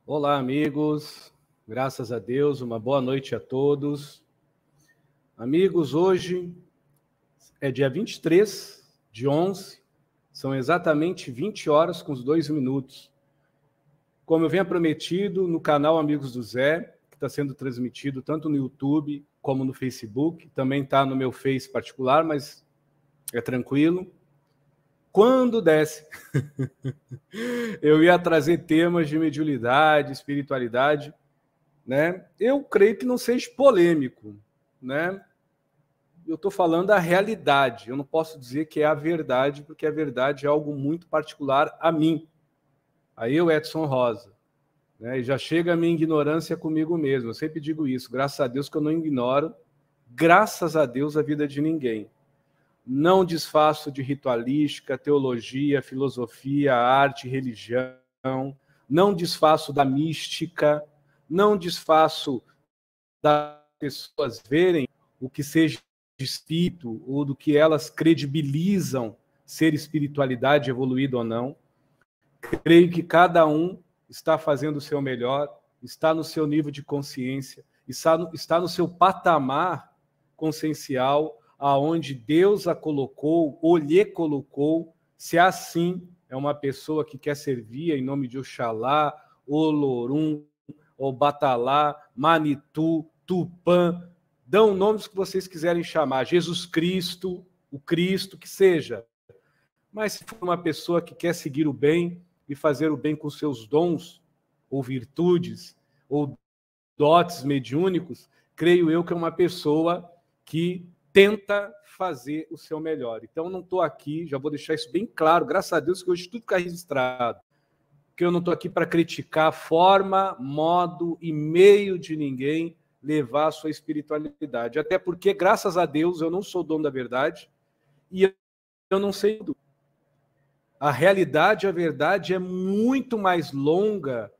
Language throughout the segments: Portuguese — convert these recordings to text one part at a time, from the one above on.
Olá, amigos. Graças a Deus, uma boa noite a todos. Amigos, hoje é dia 23/11, são exatamente 20 horas com os 2 minutos. Como eu venho prometido no canal Amigos do Zé, que está sendo transmitido tanto no YouTube como no Facebook, também está no meu Face particular, mas é tranquilo. Quando desse, eu ia trazer temas de mediunidade, espiritualidade, né? Eu creio que não seja polêmico, né? Eu estou falando a realidade, eu não posso dizer que é a verdade, porque a verdade é algo muito particular a mim, a eu, Edson Rosa, né? E já chega a minha ignorância comigo mesmo, eu sempre digo isso, graças a Deus que eu não ignoro, graças a Deus, a vida de ninguém. Não desfaço de ritualística, teologia, filosofia, arte, religião, não desfaço da mística, não desfaço das pessoas verem o que seja espírito ou do que elas credibilizam ser espiritualidade evoluída ou não. Creio que cada um está fazendo o seu melhor, está no seu nível de consciência, está no seu patamar consciencial, aonde Deus a colocou, ou lhe colocou, se assim é uma pessoa que quer servir em nome de Oxalá, Olorum, Obatalá, Manitu, Tupã, dão nomes que vocês quiserem chamar, Jesus Cristo, o Cristo, que seja. Mas se for uma pessoa que quer seguir o bem e fazer o bem com seus dons, ou virtudes, ou dotes mediúnicos, creio eu que é uma pessoa que tenta fazer o seu melhor. Então, não estou aqui, já vou deixar isso bem claro, graças a Deus que hoje tudo fica registrado, que eu não estou aqui para criticar a forma, modo e meio de ninguém levar a sua espiritualidade. Até porque, graças a Deus, eu não sou dono da verdade e eu não sei tudo. A realidade, a verdade é muito mais longa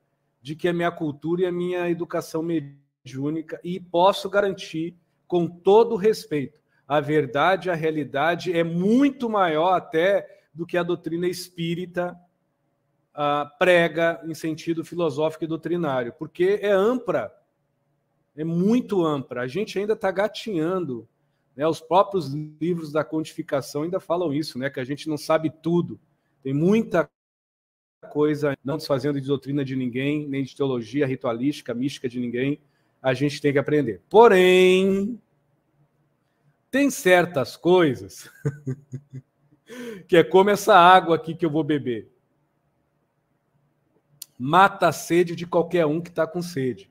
de que a minha cultura e a minha educação mediúnica, e posso garantir, com todo respeito, a verdade, a realidade é muito maior até do que a doutrina espírita prega em sentido filosófico e doutrinário, porque é ampla, é muito ampla. A gente ainda está gatinhando, né? Os próprios livros da codificação ainda falam isso, né? Que a gente não sabe tudo. Tem muita coisa, não desfazendo de doutrina de ninguém, nem de teologia ritualística, mística de ninguém, a gente tem que aprender. Porém, tem certas coisas que é como essa água aqui que eu vou beber. Mata a sede de qualquer um que está com sede.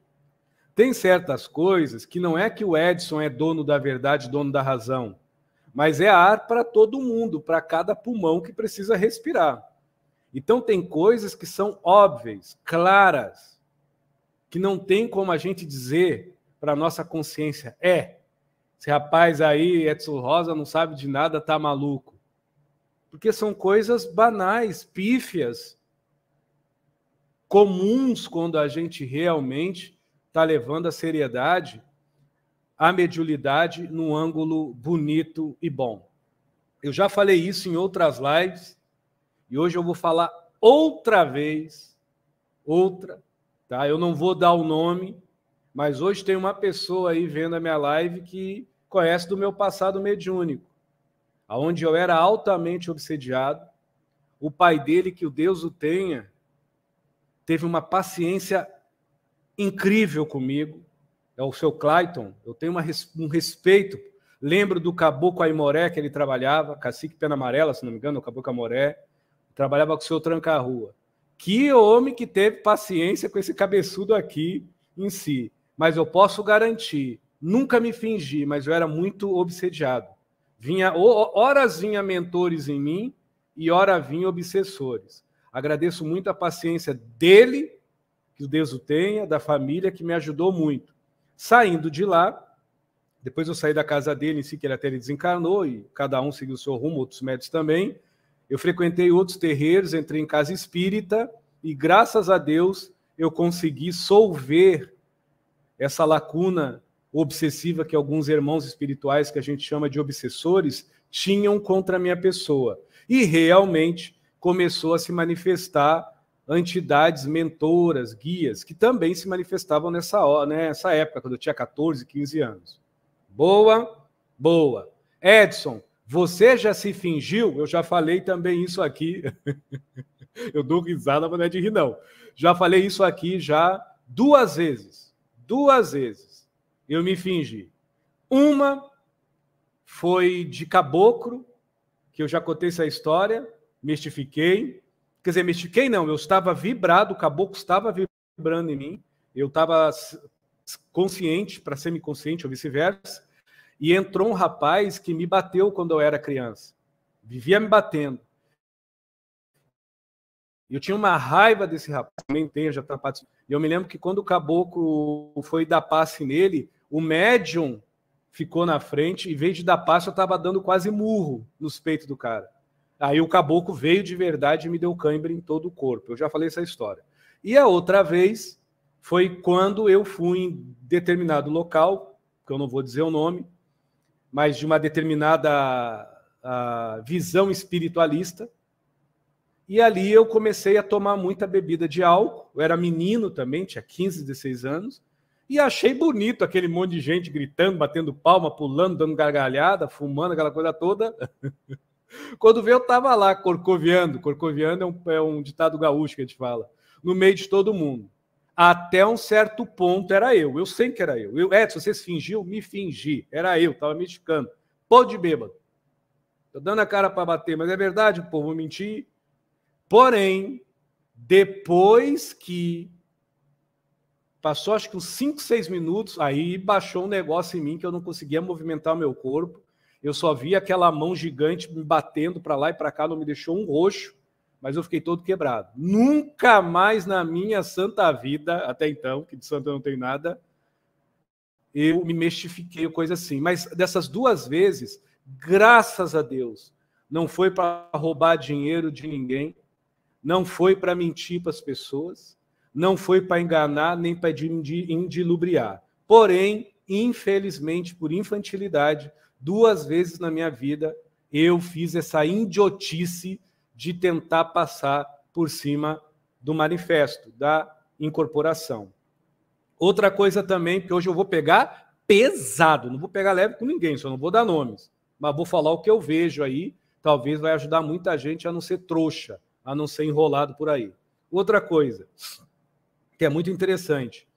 Tem certas coisas que não é que o Edson é dono da verdade, dono da razão, mas é ar para todo mundo, para cada pulmão que precisa respirar. Então tem coisas que são óbvias, claras, que não tem como a gente dizer para a nossa consciência, esse rapaz aí, Edson Rosa, não sabe de nada, tá maluco. Porque são coisas banais, pífias, comuns quando a gente realmente está levando a seriedade, a mediunidade num ângulo bonito e bom. Eu já falei isso em outras lives e hoje eu vou falar outra vez, tá? Eu não vou dar o nome, mas hoje tem uma pessoa aí vendo a minha live que conhece do meu passado mediúnico, onde eu era altamente obsediado. O pai dele, que o Deus o tenha, teve uma paciência incrível comigo, é o seu Clayton. Eu tenho um respeito. Lembro do Caboclo Aimoré, que ele trabalhava, Cacique Pena Amarela, se não me engano, o Caboclo Aimoré, trabalhava com o seu Tranca-Rua. Que homem que teve paciência com esse cabeçudo aqui em si. Mas eu posso garantir, nunca me fingi, mas eu era muito obsediado. Horas vinha mentores em mim e ora vinha obsessores. Agradeço muito a paciência dele, que Deus o tenha, da família, que me ajudou muito. Saindo de lá, depois eu saí da casa dele, em si, que ele até desencarnou, e cada um seguiu o seu rumo, outros médicos também. Eu frequentei outros terreiros, entrei em casa espírita, e graças a Deus eu consegui solver essa lacuna obsessiva que alguns irmãos espirituais, que a gente chama de obsessores, tinham contra a minha pessoa. E realmente começou a se manifestar entidades mentoras, guias, que também se manifestavam nessa época, quando eu tinha 14, 15 anos. Boa, boa. Edson, você já se fingiu? Eu já falei também isso aqui. Eu dou risada, mas não é de rir, não. Já falei isso aqui já 2 vezes. 2 vezes. Eu me fingi. Uma foi de caboclo, que eu já contei essa história, mistifiquei. Quer dizer, mistifiquei não, eu estava vibrado, o caboclo estava vibrando em mim, eu estava consciente para semiconsciente ou vice-versa, e entrou um rapaz que me bateu quando eu era criança. Vivia me batendo. Eu tinha uma raiva desse rapaz, também tenho, já tá participando. E eu me lembro que quando o caboclo foi dar passe nele, o médium ficou na frente, e em vez de dar passe, eu estava dando quase murro nos peitos do cara. Aí o caboclo veio de verdade e me deu cãibra em todo o corpo. Eu já falei essa história. E a outra vez foi quando eu fui em determinado local, que eu não vou dizer o nome, mas de uma determinada visão espiritualista, e ali eu comecei a tomar muita bebida de álcool. Eu era menino também, tinha 15, 16 anos, e achei bonito aquele monte de gente gritando, batendo palma, pulando, dando gargalhada, fumando, aquela coisa toda. Quando veio, eu estava lá, corcoviando. Corcoviando é um ditado gaúcho que a gente fala. No meio de todo mundo. Até um certo ponto era eu. Eu sei que era eu. Edson, você se fingiu? Me fingi. Era eu, estava mexicano. Pô de bêbado. Estou dando a cara para bater, mas é verdade, pô, vou mentir. Porém, depois que passou acho que uns 5, 6 minutos, aí baixou um negócio em mim que eu não conseguia movimentar o meu corpo. Eu só via aquela mão gigante me batendo para lá e para cá, não me deixou um roxo, mas eu fiquei todo quebrado. Nunca mais na minha santa vida, até então, que de santo eu não tenho nada, eu me mistifiquei, coisa assim. Mas dessas 2 vezes, graças a Deus, não foi para roubar dinheiro de ninguém, não foi para mentir para as pessoas, não foi para enganar, nem para indilubriar. Porém, infelizmente, por infantilidade, 2 vezes na minha vida, eu fiz essa idiotice de tentar passar por cima do manifesto, da incorporação. Outra coisa também, que hoje eu vou pegar pesado, não vou pegar leve com ninguém, só não vou dar nomes, mas vou falar o que eu vejo aí, talvez vai ajudar muita gente a não ser trouxa, a não ser enrolado por aí. Outra coisa, que é muito interessante,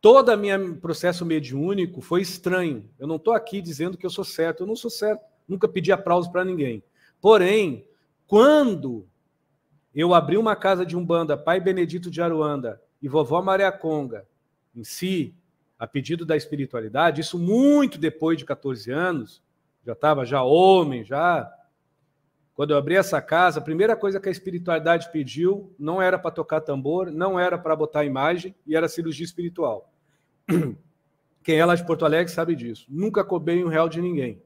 todo o meu processo mediúnico foi estranho. Eu não estou aqui dizendo que eu sou certo, eu não sou certo, nunca pedi aplauso para ninguém. Porém, quando eu abri uma casa de Umbanda, Pai Benedito de Aruanda e Vovó Maria Conga, em si, a pedido da espiritualidade, isso muito depois de 14 anos, já estava homem, quando eu abri essa casa, a primeira coisa que a espiritualidade pediu não era para tocar tambor, não era para botar imagem, e era cirurgia espiritual. Quem é lá de Porto Alegre sabe disso. Nunca cobrei R$1 de ninguém.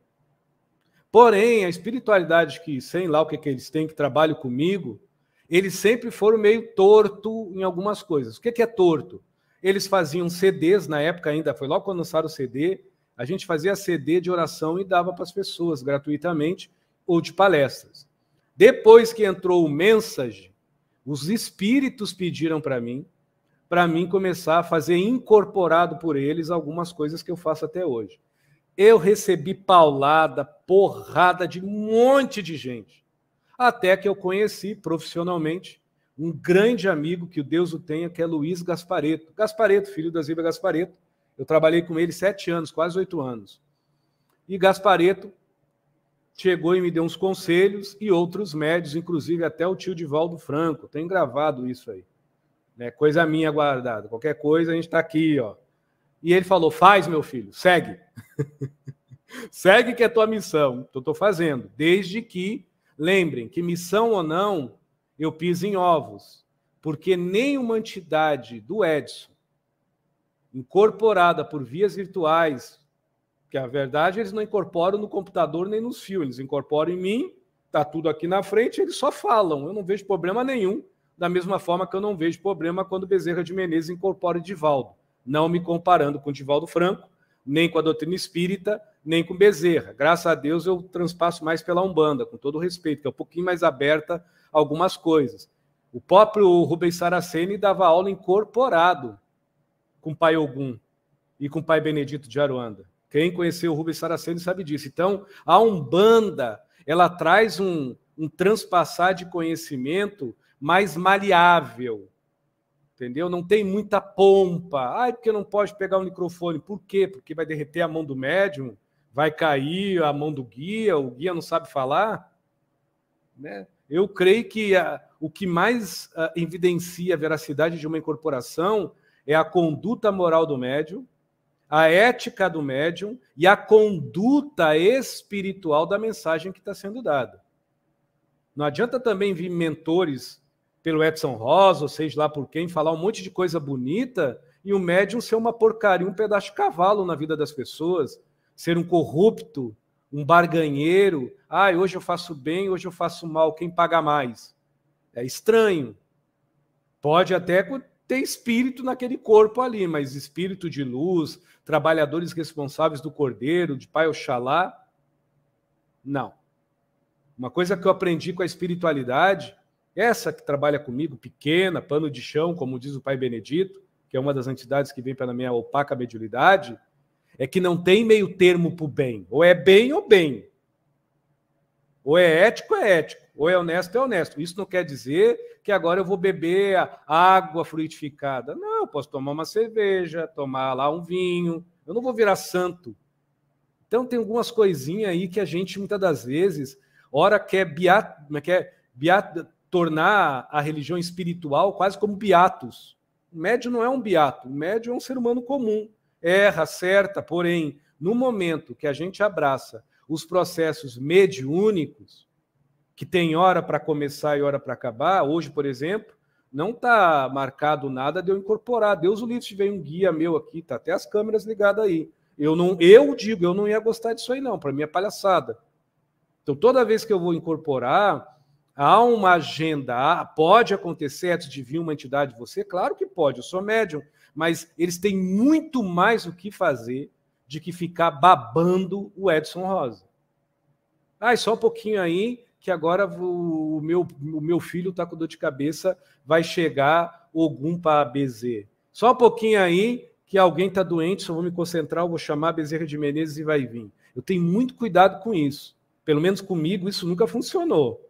Porém, a espiritualidade que, sei lá o que eles têm, que trabalham comigo, eles sempre foram meio torto em algumas coisas. O que é torto? Eles faziam CDs, na época ainda, foi logo quando lançaram o CD, a gente fazia CD de oração e dava para as pessoas gratuitamente, ou de palestras. Depois que entrou o Mensage, os espíritos pediram para mim começar a fazer incorporado por eles algumas coisas que eu faço até hoje. Eu recebi paulada, porrada de um monte de gente, até que eu conheci profissionalmente um grande amigo, que o Deus o tenha, que é Luiz Gaspareto. Gaspareto, filho da Zilvia Gaspareto. Eu trabalhei com ele 7 anos, quase 8 anos. E Gaspareto chegou e me deu uns conselhos, e outros médios, inclusive até o tio Divaldo Franco. Tenho gravado isso aí. Né? Coisa minha guardada. Qualquer coisa, a gente está aqui, ó. E ele falou, faz, meu filho, segue. Segue que é tua missão. Então, estou fazendo. Desde que, lembrem, que missão ou não, eu piso em ovos. Porque nenhuma entidade do Edson, incorporada por vias virtuais, que a verdade eles não incorporam no computador nem nos fios, eles incorporam em mim, está tudo aqui na frente, eles só falam. Eu não vejo problema nenhum, da mesma forma que eu não vejo problema quando Bezerra de Menezes incorpora Divaldo. Não me comparando com Divaldo Franco, nem com a doutrina espírita, nem com Bezerra. Graças a Deus eu transpasso mais pela Umbanda, com todo o respeito, que é um pouquinho mais aberta a algumas coisas. O próprio Rubens Saraceni dava aula incorporado com o pai Ogum e com o pai Benedito de Aruanda. Quem conheceu o Rubens Saraceni sabe disso. Então, a Umbanda, ela traz um transpassar de conhecimento mais maleável, entendeu? Não tem muita pompa. Ai, porque não pode pegar o microfone. Por quê? Porque vai derreter a mão do médium, vai cair a mão do guia, o guia não sabe falar, né? Eu creio que o que mais evidencia a veracidade de uma incorporação é a conduta moral do médium, a ética do médium e a conduta espiritual da mensagem que está sendo dada. Não adianta também vir mentores pelo Edson Rosa, ou seja lá por quem, falar um monte de coisa bonita e o médium ser uma porcaria, um pedaço de cavalo na vida das pessoas, ser um corrupto, um barganheiro. Ah, hoje eu faço bem, hoje eu faço mal, quem paga mais? É estranho. Pode até ter espírito naquele corpo ali, mas espírito de luz, trabalhadores responsáveis do Cordeiro, de Pai Oxalá, não. Uma coisa que eu aprendi com a espiritualidade, essa que trabalha comigo, pequena, pano de chão, como diz o Pai Benedito, que é uma das entidades que vem pela minha opaca mediunidade, é que não tem meio termo para o bem. Ou é bem ou bem. Ou é ético, ou é honesto, é honesto. Isso não quer dizer que agora eu vou beber água fluidificada. Não, eu posso tomar uma cerveja, tomar lá um vinho. Eu não vou virar santo. Então tem algumas coisinhas aí que a gente, muitas das vezes, ora quer tornar a religião espiritual quase como beatos. O médium não é um beato, o médium é um ser humano comum. Erra, acerta, porém, no momento que a gente abraça os processos mediúnicos, que tem hora para começar e hora para acabar, hoje, por exemplo, não está marcado nada de eu incorporar. Deus o livre, se tiver um guia meu aqui, tá até as câmeras ligadas aí. Eu não ia gostar disso aí não, para mim é palhaçada. Então, toda vez que eu vou incorporar, há uma agenda, pode acontecer antes de vir uma entidade de você? Claro que pode, eu sou médium, mas eles têm muito mais o que fazer de que ficar babando o Edson Rosa. Só um pouquinho aí, que agora o meu filho está com dor de cabeça, vai chegar Ogum para BZ. Só um pouquinho aí, que alguém está doente, só vou me concentrar, eu vou chamar Bezerra de Menezes e vai vir. Eu tenho muito cuidado com isso. Pelo menos comigo isso nunca funcionou.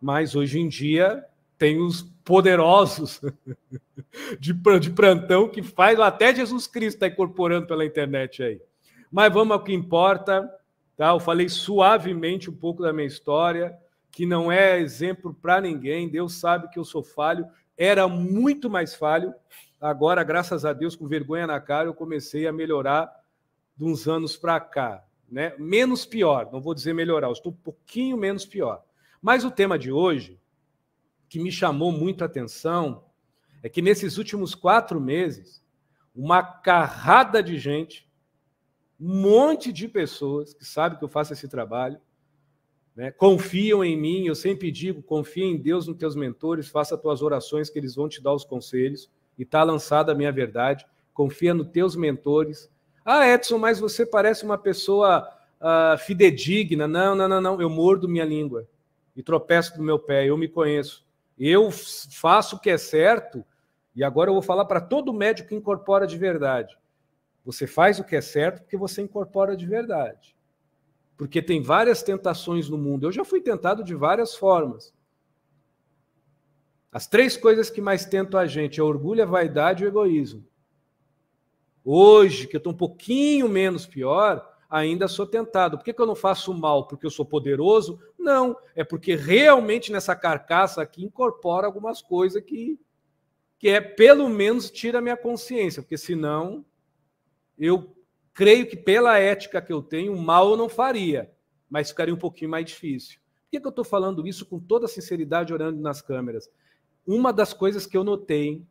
Mas hoje em dia tem os poderosos de plantão que faz até Jesus Cristo está incorporando pela internet aí. Mas vamos ao que importa. Tá? Eu falei suavemente um pouco da minha história, que não é exemplo para ninguém. Deus sabe que eu sou falho. Era muito mais falho. Agora, graças a Deus, com vergonha na cara, eu comecei a melhorar de uns anos para cá. Né? Menos pior, não vou dizer melhorar, eu estou um pouquinho menos pior. Mas o tema de hoje, que me chamou muito a atenção, é que nesses últimos 4 meses, uma carrada de gente, um monte de pessoas que sabem que eu faço esse trabalho, né, confiam em mim, eu sempre digo, confia em Deus, nos teus mentores, faça as tuas orações que eles vão te dar os conselhos, e está lançada a minha verdade, confia nos teus mentores. Edson, mas você parece uma pessoa fidedigna. Não, eu mordo minha língua e tropeço do meu pé, eu me conheço. Eu faço o que é certo, e agora eu vou falar para todo médico que incorpora de verdade. Você faz o que é certo porque você incorpora de verdade. Porque tem várias tentações no mundo. Eu já fui tentado de várias formas. As 3 coisas que mais tentam a gente é o orgulho, a vaidade e o egoísmo. Hoje, que eu estou um pouquinho menos pior, ainda sou tentado. Por que eu não faço mal? Porque eu sou poderoso? Não, é porque realmente nessa carcaça aqui incorpora algumas coisas que pelo menos tira a minha consciência, porque senão eu creio que pela ética que eu tenho, mal eu não faria, mas ficaria um pouquinho mais difícil. Por que eu estou falando isso com toda sinceridade, olhando nas câmeras? Uma das coisas que eu notei,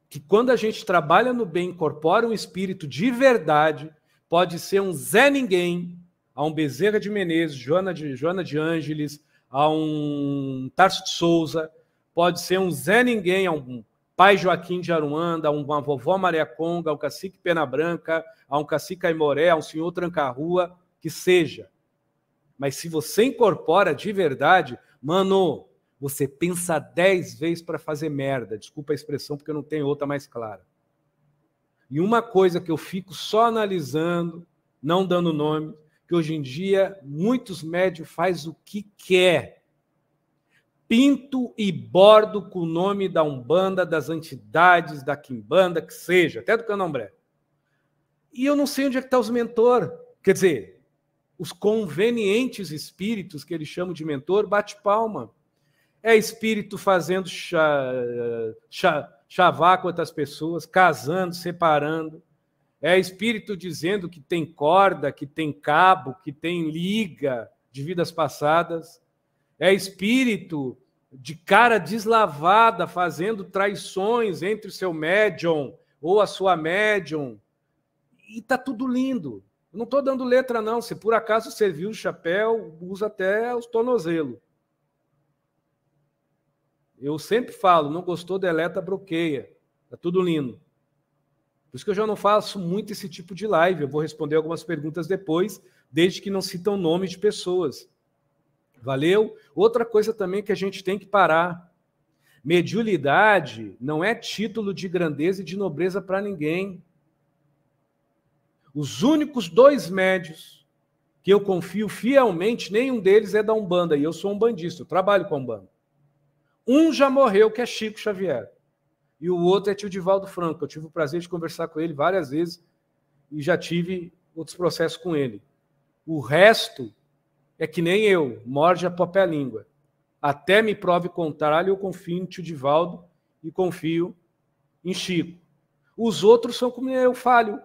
que quando a gente trabalha no bem, incorpora um espírito de verdade, pode ser um Zé Ninguém, a um Bezerra de Menezes, Joana de Ângeles, a um Tarso de Souza, pode ser um Zé Ninguém, a um Pai Joaquim de Aruanda, a uma Vovó Maria Conga, a um Cacique Pena Branca, a um Cacique Aimoré, a um Senhor Tranca-Rua, que seja. Mas se você incorpora de verdade, mano, você pensa 10 vezes para fazer merda. Desculpa a expressão, porque eu não tenho outra mais clara. E uma coisa que eu fico só analisando, não dando nome, que hoje em dia muitos médios fazem o que quer. Pinto e bordo com o nome da Umbanda, das entidades, da Quimbanda, que seja, até do Candomblé. E eu não sei onde é que está os mentor. Quer dizer, os convenientes espíritos, que eles chamam de mentor, bate palma. É espírito fazendo chavar com outras pessoas, casando, separando. É espírito dizendo que tem corda, que tem cabo, que tem liga de vidas passadas. É espírito de cara deslavada fazendo traições entre o seu médium ou a sua médium. E está tudo lindo. Eu não estou dando letra, não. Se por acaso serviu o chapéu, usa até os tornozelos. Eu sempre falo, não gostou, deleta, bloqueia. Está tudo lindo. Por isso que eu já não faço muito esse tipo de live. Eu vou responder algumas perguntas depois, desde que não citam nome de pessoas. Valeu? Outra coisa também que a gente tem que parar. Mediunidade não é título de grandeza e de nobreza para ninguém. Os únicos 2 médios que eu confio fielmente, nenhum deles é da Umbanda, e eu sou umbandista, eu trabalho com a Umbanda. Um já morreu, que é Chico Xavier, e o outro é tio Divaldo Franco. Eu tive o prazer de conversar com ele várias vezes e já tive outros processos com ele. O resto é que nem eu, morde a própria língua. Até me prove contrário, eu confio em tio Divaldo e confio em Chico. Os outros são como eu falho.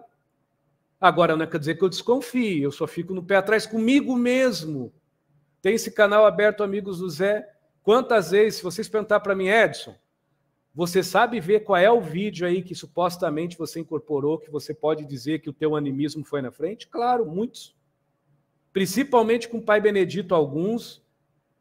Agora, não quer dizer que eu desconfie, eu só fico no pé atrás comigo mesmo. Tem esse canal aberto, Amigos do Zé. Quantas vezes, se vocês perguntar para mim, Edson, você sabe ver qual é o vídeo aí que supostamente você incorporou, que você pode dizer que o teu animismo foi na frente? Claro, muitos. Principalmente com o Pai Benedito, alguns.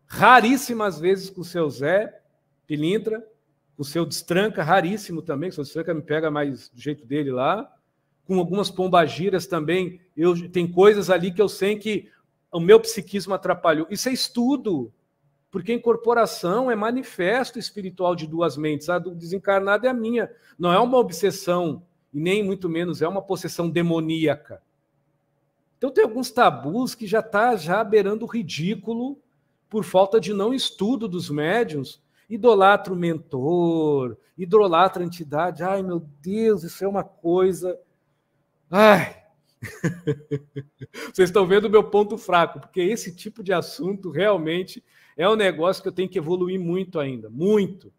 Raríssimas vezes com o seu Zé Pilintra, com o seu Destranca, raríssimo também, o seu Destranca me pega mais do jeito dele lá. Com algumas pombagiras também, tem coisas ali que eu sei que o meu psiquismo atrapalhou. Isso é estudo, porque incorporação é manifesto espiritual de 2 mentes. A do desencarnado é a minha. Não é uma obsessão, e nem muito menos é uma possessão demoníaca. Então tem alguns tabus que já está beirando o ridículo por falta de não estudo dos médiuns. Idolatra o mentor, idolatra a entidade. Ai, meu Deus, isso é uma coisa... Ai, vocês estão vendo o meu ponto fraco, porque esse tipo de assunto realmente é um negócio que eu tenho que evoluir muito ainda, muito.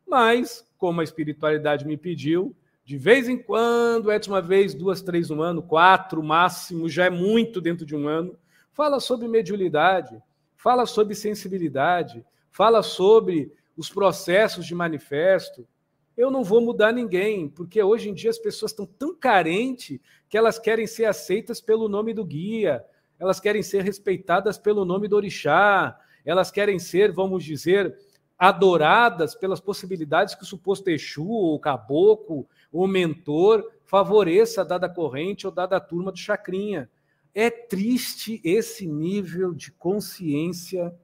Mas, como a espiritualidade me pediu, de vez em quando, uma vez, 2, 3 no ano, 4 máximo, já é muito dentro de um ano, fala sobre mediunidade, fala sobre sensibilidade, fala sobre os processos de manifesto. Eu não vou mudar ninguém, porque hoje em dia as pessoas estão tão carentes que elas querem ser aceitas pelo nome do guia, elas querem ser respeitadas pelo nome do orixá, elas querem ser, vamos dizer, adoradas pelas possibilidades que o suposto Exu, ou caboclo, ou mentor favoreça a dada corrente ou dada turma do chacrinha. É triste esse nível de consciência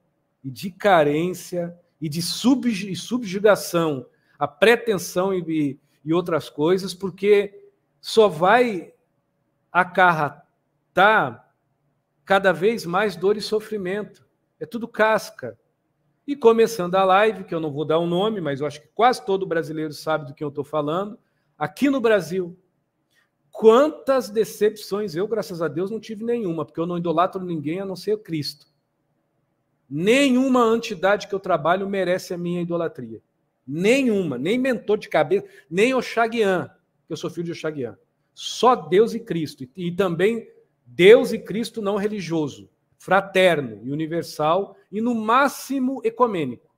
e de carência e de subjugação, a pretensão e outras coisas, porque só vai acarretar cada vez mais dor e sofrimento. É tudo casca. E começando a live, que eu não vou dar um nome, mas eu acho que quase todo brasileiro sabe do que eu estou falando, aqui no Brasil, quantas decepções eu, graças a Deus, não tive nenhuma, porque eu não idolatro ninguém a não ser Cristo. Nenhuma entidade que eu trabalho merece a minha idolatria. Nenhuma, nem mentor de cabeça, nem Oxaguian, que eu sou filho de Oxaguian. Só Deus e Cristo. E também Deus e Cristo não religioso, fraterno e universal, e no máximo ecumênico.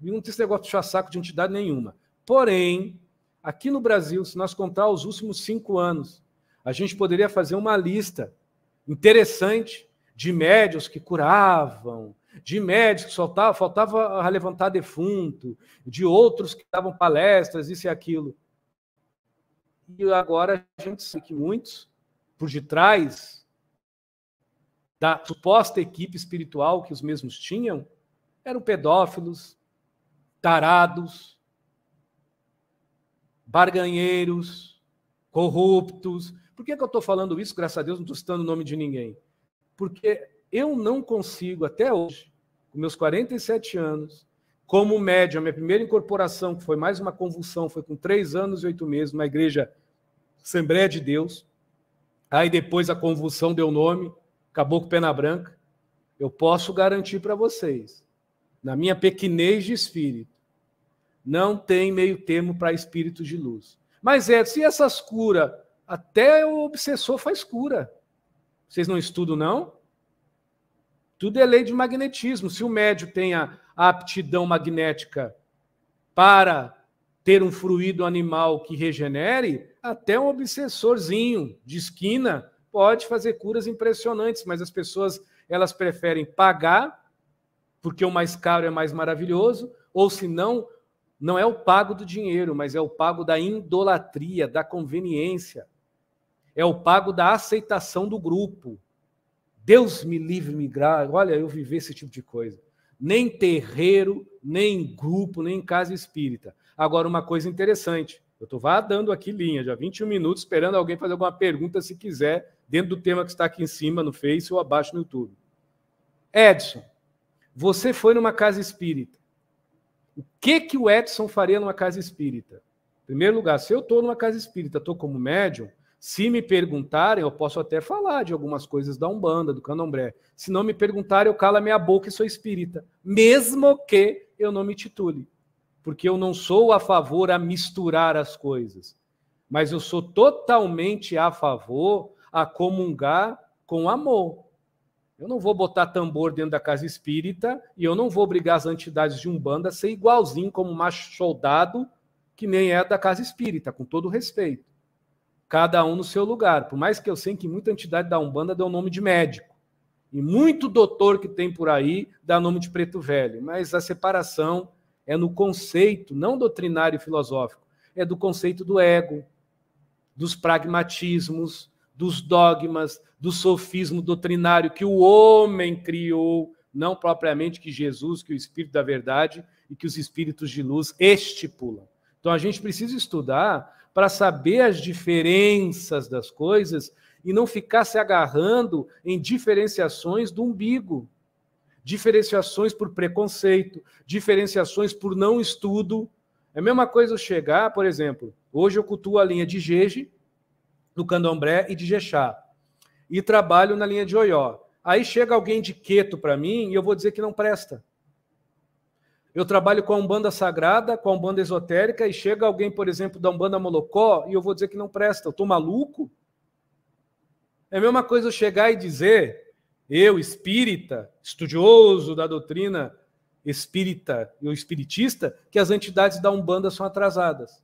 E não tem esse negócio de puxar saco de entidade nenhuma. Porém, aqui no Brasil, se nós contar os últimos 5 anos, a gente poderia fazer uma lista interessante de médiuns que curavam, de médicos que faltava levantar defunto, de outros que davam palestras, isso e aquilo. E agora a gente sabe que muitos, por detrás da suposta equipe espiritual que os mesmos tinham, Eram pedófilos, tarados, barganheiros, corruptos. Por que eu estou falando isso? Graças a Deus, não estou citando o nome de ninguém. Porque eu não consigo, até hoje, com meus 47 anos, como médium, a minha primeira incorporação, que foi mais uma convulsão, foi com 3 anos e 8 meses, na igreja Assembleia de Deus. Aí depois a convulsão deu nome, acabou com pena branca. Eu posso garantir para vocês, na minha pequenez de espírito, não tem meio termo para espíritos de luz. Mas se essas curas, até o obsessor faz cura. Vocês não estudam, não? Tudo é lei de magnetismo. Se o médium tem a aptidão magnética para ter um fluido animal que regenere, até um obsessorzinho de esquina pode fazer curas impressionantes, mas as pessoas elas preferem pagar, porque o mais caro é mais maravilhoso, ou se não, não é o pago do dinheiro, mas é o pago da idolatria, da conveniência. É o pago da aceitação do grupo. Deus me livre, me grave. Olha, eu vivi esse tipo de coisa. Nem terreiro, nem grupo, nem casa espírita. Agora, uma coisa interessante. Eu estou dando aqui linha, já 21 minutos, esperando alguém fazer alguma pergunta, se quiser, dentro do tema que está aqui em cima, no Face ou abaixo no YouTube. Edson, você foi numa casa espírita. O que o Edson faria numa casa espírita? Em primeiro lugar, se eu estou numa casa espírita, estou como médium, se me perguntarem, eu posso até falar de algumas coisas da Umbanda, do Candomblé. Se não me perguntarem, eu calo a minha boca e sou espírita. Mesmo que eu não me titule. Porque eu não sou a favor a misturar as coisas. Mas eu sou totalmente a favor a comungar com amor. Eu não vou botar tambor dentro da casa espírita e eu não vou obrigar as entidades de Umbanda a ser igualzinho como macho soldado, que nem é da casa espírita, com todo respeito. Cada um no seu lugar. Por mais que eu sei que muita entidade da Umbanda dá o nome de médico. E muito doutor que tem por aí dá nome de preto velho. Mas a separação é no conceito, não doutrinário e filosófico, é do conceito do ego, dos pragmatismos, dos dogmas, do sofismo doutrinário que o homem criou, não propriamente que Jesus, que o Espírito da Verdade e que os Espíritos de Luz estipulam. Então a gente precisa estudar para saber as diferenças das coisas e não ficar se agarrando em diferenciações do umbigo, diferenciações por preconceito, diferenciações por não estudo. É a mesma coisa eu chegar, por exemplo, hoje eu cultuo a linha de Jeje, do Candomblé e de Jexá, e trabalho na linha de Oió. Aí chega alguém de Queto para mim e eu vou dizer que não presta. Eu trabalho com a Umbanda Sagrada, com a Umbanda Esotérica, e chega alguém, por exemplo, da Umbanda Molocó, e eu vou dizer que não presta. Eu estou maluco? É a mesma coisa eu chegar e dizer, eu, espírita, estudioso da doutrina espírita e o espiritista, que as entidades da Umbanda são atrasadas.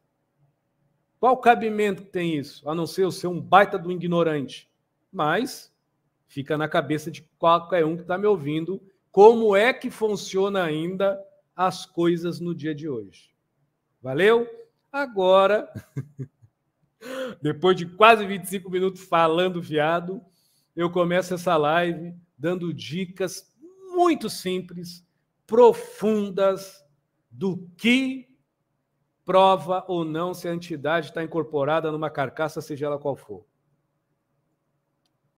Qual cabimento que tem isso? A não ser eu ser um baita do ignorante. Mas fica na cabeça de qualquer um que está me ouvindo como é que funciona ainda as coisas no dia de hoje. Valeu? Agora, depois de quase 25 minutos falando fiado, eu começo essa live dando dicas muito simples, profundas, do que prova ou não se a entidade está incorporada numa carcaça, seja ela qual for.